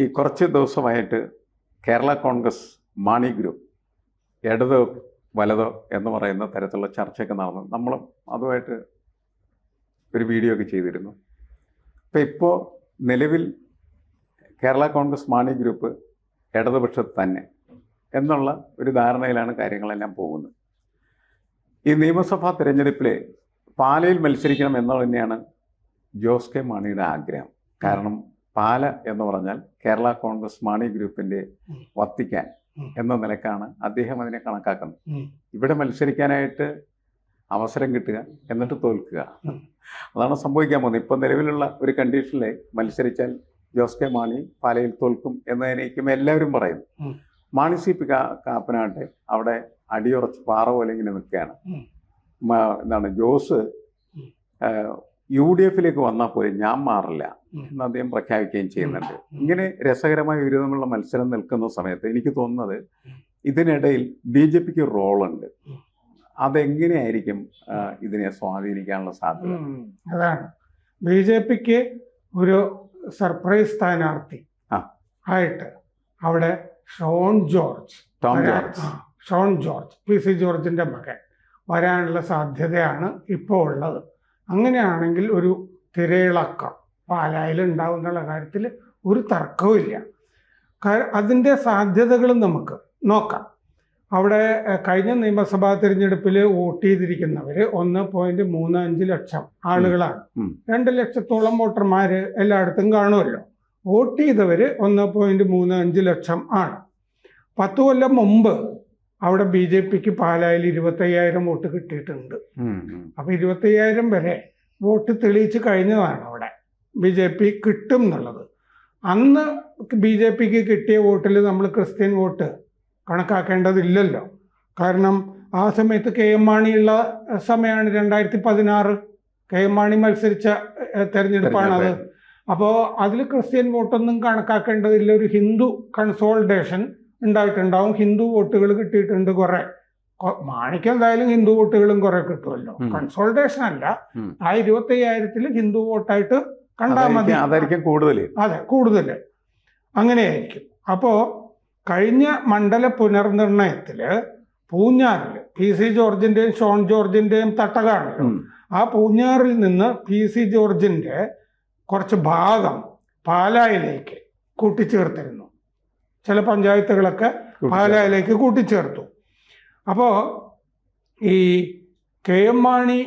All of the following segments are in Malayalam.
ഈ കുറച്ച് ദിവസമായിട്ട് കേരള കോൺഗ്രസ് മാണി ഗ്രൂപ്പ് ഇടതോ വലതോ എന്ന് പറയുന്ന തരത്തിലുള്ള ചർച്ചയൊക്കെ നടന്നു. നമ്മളും അതുമായിട്ട് ഒരു വീഡിയോ ഒക്കെ ചെയ്തിരുന്നു. അപ്പം ഇപ്പോൾ നിലവിൽ കേരള കോൺഗ്രസ് മാണി ഗ്രൂപ്പ് ഇടതുപക്ഷത്ത് തന്നെ എന്നുള്ള ഒരു ധാരണയിലാണ് കാര്യങ്ങളെല്ലാം പോകുന്നത്. ഈ നിയമസഭാ തിരഞ്ഞെടുപ്പിൽ പാലയിൽ മത്സരിക്കണം എന്നുള്ളത് തന്നെയാണ് ജോസ് കെ മാണിയുടെ ആഗ്രഹം. കാരണം പാല എന്ന് പറഞ്ഞാൽ കേരള കോൺഗ്രസ് മാണി ഗ്രൂപ്പിൻ്റെ വത്തിക്കാൻ എന്ന നിലക്കാണ് അദ്ദേഹം അതിനെ കണക്കാക്കുന്നത്. ഇവിടെ മത്സരിക്കാനായിട്ട് അവസരം കിട്ടുക, എന്നിട്ട് തോൽക്കുക, അതാണ് സംഭവിക്കാൻ പോകുന്നത്. ഇപ്പം നിലവിലുള്ള ഒരു കണ്ടീഷനിൽ മത്സരിച്ചാൽ ജോസ് കെ മാണി പാലയിൽ തോൽക്കും എന്നതിനേക്കും എല്ലാവരും പറയുന്നു. മാണി സി പി കാപ്പനാട്ടെ അവിടെ അടിയുറച്ച് പാറ പോലെ ഇങ്ങനെ നിൽക്കുകയാണ്. എന്താണ് ജോസ് UDF വന്നാൽ പോലും ഞാൻ മാറില്ല എന്ന് അദ്ദേഹം പ്രഖ്യാപിക്കുകയും ചെയ്യുന്നുണ്ട്. ഇങ്ങനെ രസകരമായ ഒരു തമ്മിലുള്ള മത്സരം നിൽക്കുന്ന സമയത്ത് എനിക്ക് തോന്നുന്നത് ഇതിനിടയിൽ BJPക്ക് റോളുണ്ട്. അതെങ്ങനെയായിരിക്കും ഇതിനെ സ്വാധീനിക്കാനുള്ള സാധ്യത? അതാണ് BJPക്ക് ഒരു സർപ്രൈസ് സ്ഥാനാർത്ഥി ആയിട്ട് അവിടെ ഷോൺ ജോർജ് PC ജോർജിന്റെ മകൻ വരാനുള്ള സാധ്യതയാണ് ഇപ്പോൾ ഉള്ളത്. അങ്ങനെയാണെങ്കിൽ ഒരു തിരയിളക്കം പാലായിൽ ഉണ്ടാവും എന്നുള്ള കാര്യത്തിൽ ഒരു തർക്കവുമില്ല. അതിൻ്റെ സാധ്യതകളും നമുക്ക് നോക്കാം. അവിടെ കഴിഞ്ഞ നിയമസഭാ തിരഞ്ഞെടുപ്പിൽ വോട്ട് ചെയ്തിരിക്കുന്നവർ 1.35 ലക്ഷം ആളുകളാണ്. 2 ലക്ഷത്തോളം വോട്ടർമാർ എല്ലായിടത്തും കാണുമല്ലോ. വോട്ട് ചെയ്തവർ 1.35 ലക്ഷം ആണ്. 10 കൊല്ലം മുമ്പ് അവിടെ BJPക്ക് പാലായിൽ 25,000 വോട്ട് കിട്ടിയിട്ടുണ്ട്. അപ്പൊ 25,000 വരെ വോട്ട് തെളിയിച്ച് കഴിഞ്ഞതാണ് അവിടെ BJP കിട്ടും എന്നുള്ളത്. അന്ന് BJPക്ക് കിട്ടിയ വോട്ടിൽ നമ്മൾ ക്രിസ്ത്യൻ വോട്ട് കണക്കാക്കേണ്ടതില്ലല്ലോ. കാരണം ആ സമയത്ത് KM മാണിയുള്ള സമയമാണ് 2016. KM മാണി മത്സരിച്ച തെരഞ്ഞെടുപ്പാണത്. അപ്പോൾ അതിൽ ക്രിസ്ത്യൻ വോട്ടൊന്നും കണക്കാക്കേണ്ടതില്ല. ഒരു ഹിന്ദു കൺസോൾട്ടേഷൻ ഉണ്ടായിട്ടുണ്ടാവും. ഹിന്ദു വോട്ടുകൾ കിട്ടിയിട്ടുണ്ട് കുറെ. മാണിക്ക് എന്തായാലും ഹിന്ദു വോട്ടുകളും കുറെ കിട്ടുമല്ലോ. കൺസോൾട്ടേഷൻ അല്ല, ആ 25,000 ഹിന്ദു വോട്ടായിട്ട് കണ്ടാൽ മതി. അതായിരിക്കും കൂടുതൽ. അതെ, കൂടുതൽ അങ്ങനെയായിരിക്കും. അപ്പോൾ കഴിഞ്ഞ മണ്ഡല പുനർനിർണയത്തില് പൂഞ്ഞാറിൽ PC ജോർജിന്റെയും ഷോൺ ജോർജിന്റെയും തട്ടകാണല്ലോ. ആ പൂഞ്ഞാറിൽ നിന്ന് PC ജോർജിന്റെ കുറച്ച് ഭാഗം പാലായിലേക്ക് കൂട്ടിച്ചേർത്തിരുന്നു. ചില പഞ്ചായത്തുകളൊക്കെ പാലായിലേക്ക് കൂട്ടിച്ചേർത്തു. അപ്പോൾ ഈ KM മാണി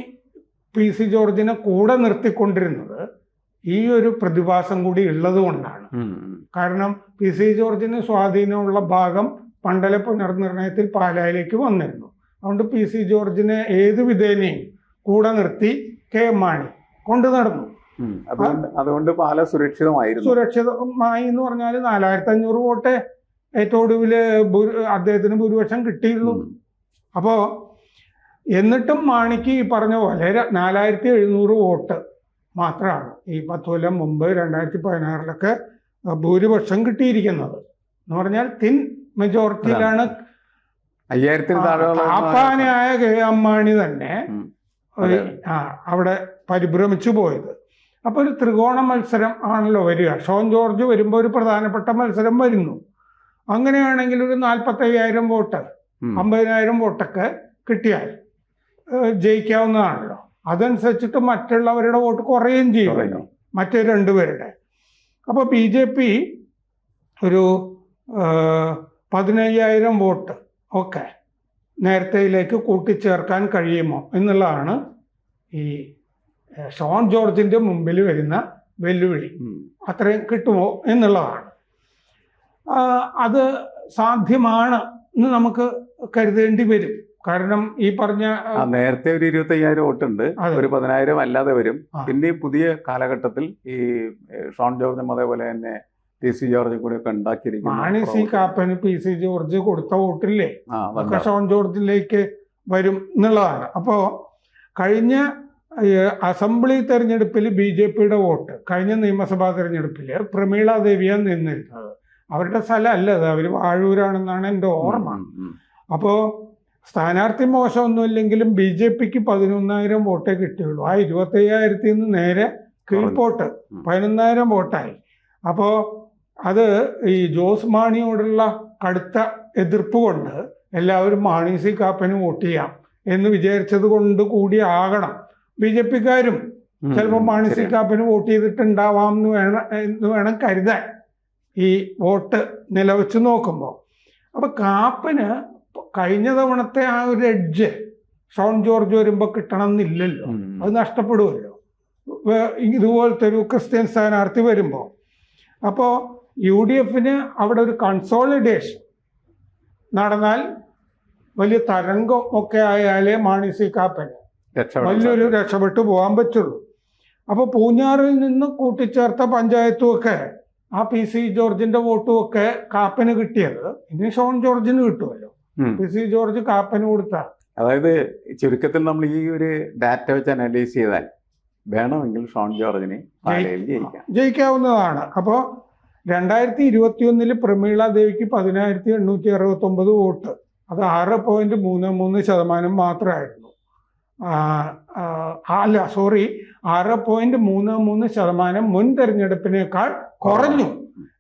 PC ജോർജിനെ കൂടെ നിർത്തിക്കൊണ്ടിരുന്നത് ഈ ഒരു പ്രതിഭാസം കൂടി ഉള്ളത് കൊണ്ടാണ്. കാരണം PC ജോർജിന് സ്വാധീനമുള്ള ഭാഗം മണ്ഡല പുനർനിർണയത്തിൽ പാലായിലേക്ക് വന്നിരുന്നു. അതുകൊണ്ട് PC ജോർജിനെ ഏത് വിധേനയും കൂടെ നിർത്തി KM മാണി കൊണ്ടു നടന്നു. അതുകൊണ്ട് പാല സുരക്ഷിതമായി എന്ന് പറഞ്ഞാൽ 4,500 വോട്ട് ഏറ്റവും ഒടുവില് അദ്ദേഹത്തിന് ഭൂരിപക്ഷം കിട്ടിയുള്ളൂ. അപ്പോ എന്നിട്ടും മാണിക്ക് ഈ പറഞ്ഞ പോലെ 4,700 വോട്ട് മാത്രമാണ് ഈ 10 കൊല്ലം മുമ്പ് 2016 ഭൂരിപക്ഷം കിട്ടിയിരിക്കുന്നത്. എന്ന് പറഞ്ഞാൽ തിൻ മെജോറിറ്റിയിലാണ് കാപ്പാനായ KM മാണി തന്നെ അവിടെ പരിഭ്രമിച്ചു പോയത്. അപ്പോൾ ഒരു ത്രികോണ മത്സരം ആണല്ലോ വരിക. ഷോൺ ജോർജ് വരുമ്പോൾ ഒരു പ്രധാനപ്പെട്ട മത്സരം വരുന്നു. അങ്ങനെയാണെങ്കിൽ ഒരു 45,000 വോട്ട് 50,000 വോട്ടൊക്കെ കിട്ടിയാൽ ജയിക്കാവുന്നതാണല്ലോ. അതനുസരിച്ചിട്ട് മറ്റുള്ളവരുടെ വോട്ട് കുറയുകയും ചെയ്യുമല്ലോ, മറ്റേ 2 പേരുടെ. അപ്പോൾ BJP ഒരു 15,000 വോട്ട് ഒക്കെ നേരത്തെയിലേക്ക് കൂട്ടിച്ചേർക്കാൻ കഴിയുമോ എന്നുള്ളതാണ് ഈ ഷോൺ ജോർജിന്റെ മുമ്പിൽ വരുന്ന വെല്ലുവിളി. അത്രയും കിട്ടുമോ എന്നുള്ളതാണ്. അത് സാധ്യമാണ് എന്ന് നമുക്ക് കരുതേണ്ടി വരും. കാരണം ഈ പറഞ്ഞ നേരത്തെ ഒരു 25,000 വോട്ടുണ്ട്, ഒരു 10,000 അല്ലാതെ വരും. പിന്നെ പുതിയ കാലഘട്ടത്തിൽ ഈ ഷോൺ ജോർജും അതേപോലെ തന്നെ PC ജോർജ് കൂടി ഒക്കെ ഉണ്ടാക്കിയിരിക്കുന്നു. മാണി സി കാപ്പന് PC ജോർജ് കൊടുത്ത വോട്ടില്ലേ ഒക്കെ ഷോൺ ജോർജിലേക്ക് വരും എന്നുള്ളതാണ്. അപ്പോൾ കഴിഞ്ഞ അസംബ്ലി തെരഞ്ഞെടുപ്പിൽ BJPയുടെ വോട്ട് കഴിഞ്ഞ നിയമസഭാ തെരഞ്ഞെടുപ്പിൽ പ്രമീള ദേവിയാണ് നിന്നിരുന്നത്. അവരുടെ സ്ഥലമല്ല അത്, അവർ വാഴൂരാണെന്നാണ് എൻ്റെ ഓർമ്മ. അപ്പോൾ സ്ഥാനാർത്ഥി മോശമൊന്നുമില്ലെങ്കിലും BJPക്ക് 11,000 വോട്ടേ കിട്ടിയുള്ളൂ. ആ 25,000 നേരെ കീഴ്പോട്ട് 11,000 വോട്ടായി. അപ്പോൾ അത് ഈ ജോസ് മാണിയോടുള്ള കടുത്ത എതിർപ്പ് കൊണ്ട് എല്ലാവരും മാണി സി കാപ്പന് വോട്ട് ചെയ്യാം എന്ന് വിചാരിച്ചത് കൊണ്ട് കൂടി ആകണം ബി ജെ പിക്കാരും ചിലപ്പോൾ മാണി സി കാപ്പന് വോട്ട് ചെയ്തിട്ടുണ്ടാവാം എന്ന് വേണം കരുതാൻ ഈ വോട്ട് നിലവെച്ച് നോക്കുമ്പോൾ. അപ്പൊ കാപ്പന് കഴിഞ്ഞ തവണത്തെ ആ ഒരു എഡ്ജ് ഷോൺ ജോർജ് വരുമ്പോൾ കിട്ടണം എന്നില്ലല്ലോ, അത് നഷ്ടപ്പെടുമല്ലോ ഇതുപോലത്തെ ഒരു ക്രിസ്ത്യൻ സ്ഥാനാർത്ഥി വരുമ്പോൾ. അപ്പോൾ യു ഡി എഫിന് അവിടെ ഒരു കൺസോളിഡേഷൻ നടന്നാൽ വലിയ തരംഗം ഒക്കെ ആയാലേ മാണി സി കാപ്പന് വലിയൊരു രക്ഷപ്പെട്ടു പോകാൻ പറ്റുള്ളൂ. അപ്പോൾ പൂഞ്ഞാറിൽ നിന്ന് കൂട്ടിച്ചേർത്ത പഞ്ചായത്തും ഒക്കെ ആ പി സി ജോർജിന്റെ വോട്ടും ഒക്കെ കാപ്പന് കിട്ടിയത് ഇനി ഷോൺ ജോർജിന് കിട്ടുമല്ലോ. പി സി ജോർജ് കാപ്പന് കൊടുത്താൽ, അതായത് ചുരുക്കത്തിൽ നമ്മൾ ഈ ഒരു ഡാറ്റ വെച്ച് അനലൈസ് ചെയ്താൽ വേണമെങ്കിൽ ഷോൺ ജോർജിന് ജയിക്കാവുന്നതാണ്. അപ്പോൾ 2021 പ്രമീള ദേവിക്ക് 10,869 വോട്ട്, അത് 6.33% മാത്രമായിരുന്നു. 6.33% മുൻ തെരഞ്ഞെടുപ്പിനേക്കാൾ കുറഞ്ഞു.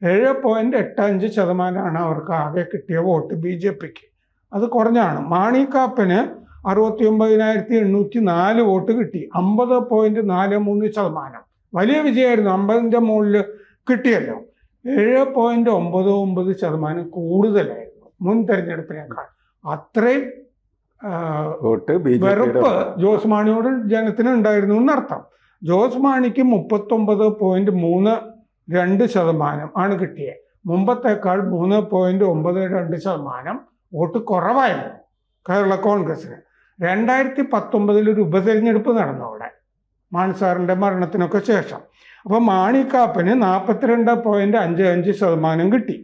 7.85% അവർക്ക് ആകെ കിട്ടിയ വോട്ട് ബി ജെ പിക്ക്. അത് കുറഞ്ഞാണ്. മാണി കാപ്പന് 69,804 വോട്ട് കിട്ടി, 50.43%. വലിയ വിജയമായിരുന്നു, 50ന്റെ മുകളിൽ കിട്ടിയല്ലോ. 7.99% കൂടുതലായിരുന്നു മുൻ തെരഞ്ഞെടുപ്പിനേക്കാൾ. അത്രയും വെറുപ്പ് ജോസ് മാണിയോട് ജനത്തിന് ഉണ്ടായിരുന്നു എന്നർത്ഥം. ജോസ് മാണിക്ക് 39.32% ആണ് കിട്ടിയത്. മുമ്പത്തേക്കാൾ 3.92% വോട്ട് കുറവായിരുന്നു കേരള കോൺഗ്രസിന്. 2019 ഒരു ഉപതെരഞ്ഞെടുപ്പ് നടന്നു അവിടെ മാണി സാറിൻ്റെ മരണത്തിനൊക്കെ ശേഷം. അപ്പോൾ മാണിക്കാപ്പന് 42.55% കിട്ടി.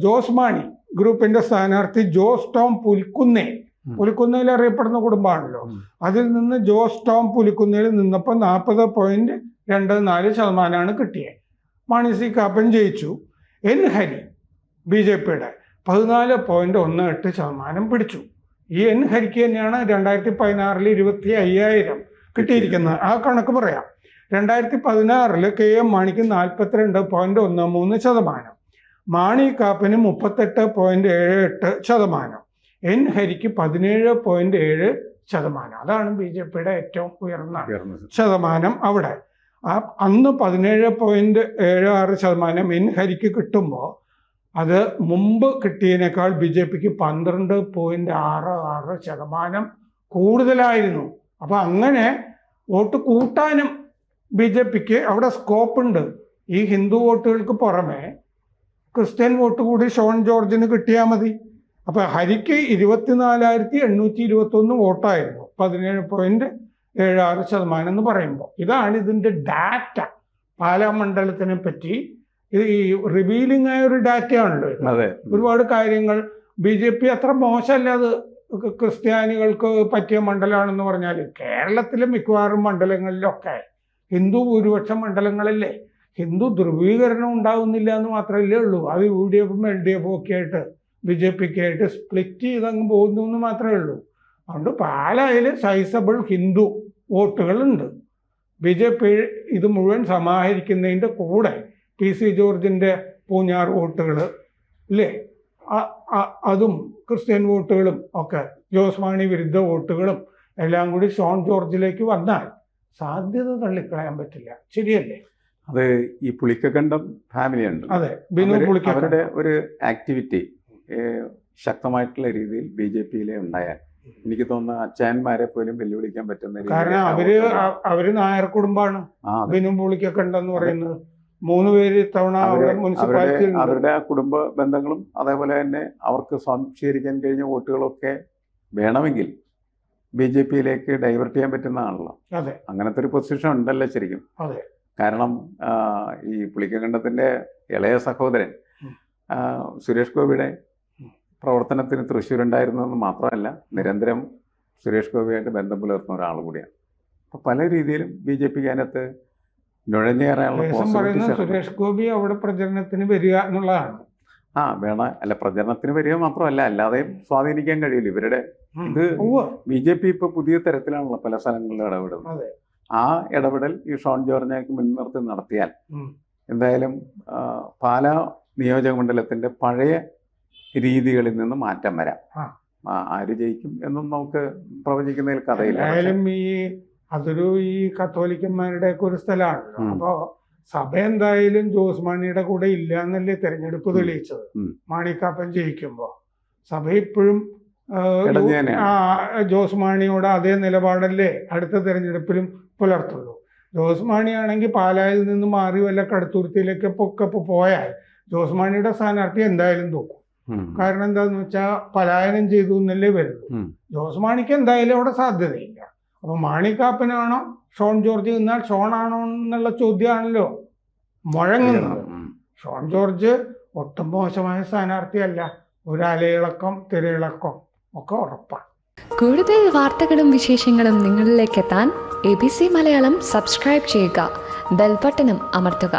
ജോസ് മാണി ഗ്രൂപ്പിന്റെ സ്ഥാനാർത്ഥി ജോസ് ടോം പുലിക്കുന്നേൽ അറിയപ്പെടുന്ന കുടുംബമാണല്ലോ. അതിൽ നിന്ന് ജോസ് ടോം പുലിക്കുന്നേൽ നിന്നപ്പോൾ 40.24% കിട്ടിയത്. മാണി സി കാപ്പൻ ജയിച്ചു. എൻ ഹരി ബി ജെ പിയുടെ 14.18% പിടിച്ചു. ഈ എൻ ഹരിക്ക് തന്നെയാണ് 2016 25,000 കിട്ടിയിരിക്കുന്നത്. ആ കണക്ക് പറയാം. 2016 കെ എം മാണിക്ക് 42.13%, മാണി കാപ്പന് 38.78%, എൻ ഹരിക്ക് 17.7%. അതാണ് ബി ജെ പിയുടെ ഏറ്റവും ഉയർന്ന ശതമാനം അവിടെ. അന്ന് 17.76% എൻ ഹരിക്ക് കിട്ടുമ്പോൾ അത് മുമ്പ് കിട്ടിയതിനേക്കാൾ ബി ജെ പിക്ക് 12.66% കൂടുതലായിരുന്നു. അപ്പൊ അങ്ങനെ വോട്ട് കൂട്ടാനും ബി ജെ പിക്ക് അവിടെ സ്കോപ്പുണ്ട്. ഈ ഹിന്ദു വോട്ടുകൾക്ക് പുറമെ ക്രിസ്ത്യൻ വോട്ട് കൂടി ഷോൺ ജോർജിന് കിട്ടിയാൽ മതി. അപ്പൊ ഹരിക്ക് 24,821 വോട്ടായിരുന്നു, 17.76% എന്ന് പറയുമ്പോൾ. ഇതാണ് ഇതിന്റെ ഡാറ്റ. പാലാ മണ്ഡലത്തിനെ പറ്റി ഈ റിവീലിംഗ് ആയ ഒരു ഡാറ്റയാണല്ലോ ഇത്. ഒരുപാട് കാര്യങ്ങൾ ബി ജെ പി അത്ര മോശമല്ല, അത് ക്രിസ്ത്യാനികൾക്ക് പറ്റിയ മണ്ഡലമാണെന്ന് പറഞ്ഞാൽ കേരളത്തിലെ മിക്കവാറും മണ്ഡലങ്ങളിലൊക്കെ ഹിന്ദു ഭൂരിപക്ഷ മണ്ഡലങ്ങളല്ലേ, ഹിന്ദു ധ്രുവീകരണം ഉണ്ടാകുന്നില്ല എന്ന് മാത്രമല്ലേ ഉള്ളൂ. അത് യു ഡി എഫും എൽ ഡി എഫും ഒക്കെ ആയിട്ട് ബി ജെ പിക്ക് ആയിട്ട് സ്പ്ലിറ്റ് ചെയ്തങ്ങ് പോകുന്നു എന്ന് മാത്രമേ ഉള്ളൂ. അതുകൊണ്ട് പാലായിൽ സൈസബിൾ ഹിന്ദു വോട്ടുകളുണ്ട്. ബി ജെ പി ഇത് മുഴുവൻ സമാഹരിക്കുന്നതിൻ്റെ കൂടെ പി സി ജോർജിൻ്റെ പൂഞ്ഞാർ വോട്ടുകൾ ഇല്ലേ, അതും ക്രിസ്ത്യൻ വോട്ടുകളും ഒക്കെ ജോസ് മാണി വിരുദ്ധ വോട്ടുകളും എല്ലാം കൂടി ഷോൺ ജോർജിലേക്ക് വന്നാൽ സാധ്യത തള്ളിക്കളയാൻ പറ്റില്ല. ശരിയല്ലേ? അത് ഈ പുളിക്കക്കണ്ടം ഫാമിലി ഉണ്ട്, അതെ, ബിനു പുളിക്കക്കണ്ടം, അവരുടെ ഒരു ആക്ടിവിറ്റി ശക്തമായിട്ടുള്ള രീതിയിൽ ബി ജെ പിയിലെ ഉണ്ടായാൽ എനിക്ക് തോന്നുന്നു അച്ചായന്മാരെ പോലും വെല്ലുവിളിക്കാൻ പറ്റുന്ന, കാരണം അവര് നായർ കുടുംബമാണ്. ബിനു പുളിക്കക്കണ്ടം എന്ന് പറയുന്നത് 3 പേര് ഇത്തവണ അവരുടെ കുടുംബ ബന്ധങ്ങളും അതേപോലെ തന്നെ അവർക്ക് സ്വാംശീകരിക്കാൻ കഴിഞ്ഞ വോട്ടുകളൊക്കെ വേണമെങ്കിൽ ബി ജെ പിയിലേക്ക് ഡൈവേർട്ട് ചെയ്യാൻ പറ്റുന്നതാണല്ലോ. അതെ, അങ്ങനത്തെ ഒരു പൊസിഷൻ ഉണ്ടല്ലോ ശരിക്കും. അതെ, കാരണം ഈ പുളിക്കക്കണ്ടത്തിൻ്റെ ഇളയ സഹോദരൻ സുരേഷ് ഗോപിയുടെ പ്രവർത്തനത്തിന് തൃശ്ശൂരുണ്ടായിരുന്നതെന്ന് മാത്രമല്ല നിരന്തരം സുരേഷ് ഗോപിയായിട്ട് ബന്ധം പുലർത്തുന്ന ഒരാൾ കൂടിയാണ്. അപ്പോൾ പല രീതിയിലും ബി ജെ പിക്ക് അതിനകത്ത് നുഴഞ്ഞേറാനുള്ള സുരേഷ് ഗോപി അവിടെ പ്രചരണത്തിന് വരിക എന്നുള്ളതാണ്. അല്ല പ്രചരണത്തിന് വരിക മാത്രമല്ല, അല്ലാതെയും സ്വാധീനിക്കാൻ കഴിയില്ല ഇവരുടെ. ഇത് ബി ജെ പി ഇപ്പൊ പുതിയ തരത്തിലാണല്ലോ പല സ്ഥലങ്ങളിലും ഇടപെടുന്നത്. ആ ഇടപെടൽ ഈ ഷോൺ ജോർജിനെയൊക്കെ മുൻനിർത്തി നടത്തിയാൽ ഉം. എന്തായാലും പാലാ നിയോജക മണ്ഡലത്തിൻ്റെ പഴയ രീതികളിൽ നിന്ന് മാറ്റം വരാം. ആര് ജയിക്കും എന്നും നമുക്ക് പ്രവചിക്കുന്നതിൽ കഥയില്ല. എന്തായാലും ഈ കത്തോലിക്കന്മാരുടെ ഒക്കെ ഒരു സ്ഥലമാണല്ലോ. അപ്പോ സഭ എന്തായാലും ജോസ് മാണിയുടെ കൂടെ ഇല്ല എന്നല്ലേ തെരഞ്ഞെടുപ്പ് തെളിയിച്ചത്. മാണിക്കാപ്പൻ ജയിക്കുമ്പോ സഭ ഇപ്പോഴും ജോസ് മാണിയോട് അതേ നിലപാടല്ലേ അടുത്ത തെരഞ്ഞെടുപ്പിലും പുലർത്തുള്ളൂ. ജോസ് മാണിയാണെങ്കിൽ പാലായിൽ നിന്ന് മാറി വല്ല കടുത്തുരുത്തിയിലേക്ക് ഒക്കെ പോയാൽ ജോസ് മാണിയുടെ സ്ഥാനാർത്ഥി എന്തായാലും തോക്കും. കാരണം എന്താന്ന് വെച്ചാൽ പലായനം ചെയ്തു എന്നല്ലേ വരുള്ളൂ. ജോസ് മാണിക്ക് എന്തായാലും അവിടെ സാധ്യതയില്ല. അപ്പൊ മാണിക്കാപ്പനാണോ ഷോൺ ജോർജ് എന്നാൽ ഷോൺ ആണോ എന്നുള്ള ചോദ്യമാണല്ലോ മുഴങ്ങുന്നത്. ഷോൺ ജോർജ് ഒട്ടും മോശമായ സ്ഥാനാർത്ഥിയല്ല. ഒരു അലയിളക്കം തിരയിളക്കം ഒക്കെ ഉറപ്പാണ്. കൂടുതൽ വാർത്തകളും വിശേഷങ്ങളും നിങ്ങളിലേക്ക് എത്താൻ ABC മലയാളം സബ്സ്ക്രൈബ് ചെയ്യുക, ബെൽബട്ടനും അമർത്തുക.